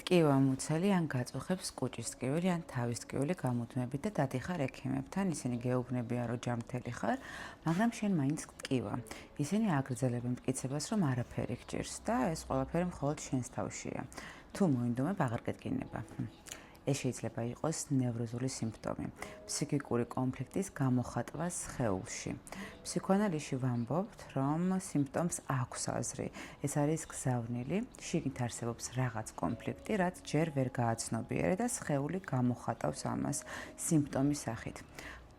ტკივა-მუცელი ან გაწუხებს კუჭის ტკივილი ან თავის ტკივილი გამუდმებით და დადიხარ ექიმებთან, ისინი გეუბნებიან, რომ ჯანმრთელი ხარ, მაგრამ შენ მაინც ტკივა. ისინი აგრძელებენ მტკიცებას, რომ არაფერი გჭირს და ეს ყველაფერი მხოლოდ შენს თავშია. თუ მოინდომებ, აღარ გეტკინება. ეს შეიძლება იყოს ნევროზული სიმპტომი, ფსიქიკური კონფლიქტის გამოხატვა სხეულში. ფსიქოანალიზში ვამბობთ, რომ სიმპტომს აქვს აზრი. ეს არის გზავნილი, შიგნით არსებობს რაღაც კონფლიქტი, რაც ჯერ ვერ გააცნობიერე და სხეული გამოხატავს ამას სიმპტომის სახით.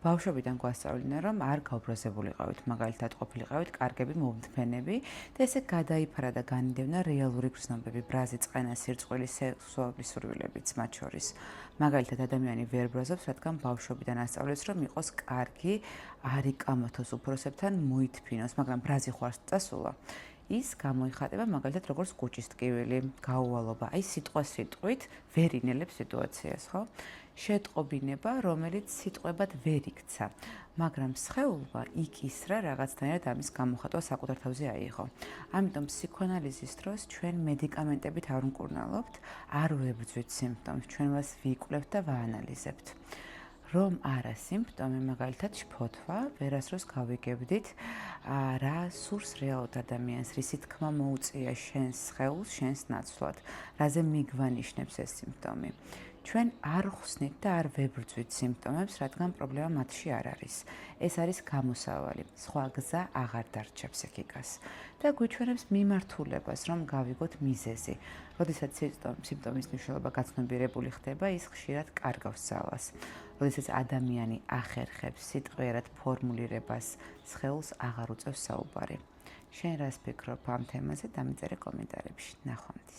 ბავშვობიდან გვასწავლიდნენ, რომ არ გაუბრაზებულიყავით, მაგალითად ყოფილიყავით კარგები მომთმენები და ესე გადაიფარა და განიდევნა რეალური გრძნობები, ბრაზი, წყენა, სირწყვილი, სექსუალური სურვილებიც მათ შორის. მაგალითად ადამიანი ვერ ბრაზობს, რადგან ბავშვობიდან ასწავლეს, რომ იყოს კარგი, არ იკამათოს უფროსებთან, მოითფინოს, მაგრამ ბრაზი ხო არ წასულა. ის გამოიხატება მაგალითად როგორც კუჭის ტკივილი, გაუვალობა, აი სიტყვით ვერ ინელებს სიტუაციას, ხო? შეტყობინება, რომელიც სიტყვებად ვერ იქცა, მაგრამ სხეულმა იკისრა რაღაცნაირად ამის გამოხატვა საკუთარ თავზე აიღო. ამიტომ ფსიქოანალიზის დროს ჩვენ მედიკამენტებით არ ვმკურნალობთ, არ ვებრძვით სიმპტომს, ჩვენ მას ვიკვლევთ და ვაანალიზებთ. რომ არა სიმპტომი, მაგალითად შფოთვა, ვერასდროს გავიგებდით, რა სურს რეალურად ადამიანს, რისი თქმა მოუწია შენს სხეულს, შენს ნაცვლად, რაზე მიგვანიშნებს ეს სიმპტომი. ჩვენ არ ხსნით და არ ვებრძვით სიმპტომებს, რადგან პრობლემა მათში არ არის. ეს არის გამოსავალი, სხვა გზა აღარ დარჩებს ეკიკას და გვიჩვენებს მიმართულებას, რომ გავიგოთ მიზეზი. როდესაც სიმპტომის მნიშვნელობა გაცნობიერებული ხდება, ის ხშირად კარგავს ძალას. როდესაც ადამიანი ახერხებს სიტყვიერად ფორმულირებას, სხეულს აღარ უწევს საუბარი. შენ რას ფიქრობ ამ თემაზე? დამიწერე კომენტარებში. ნახვამდის.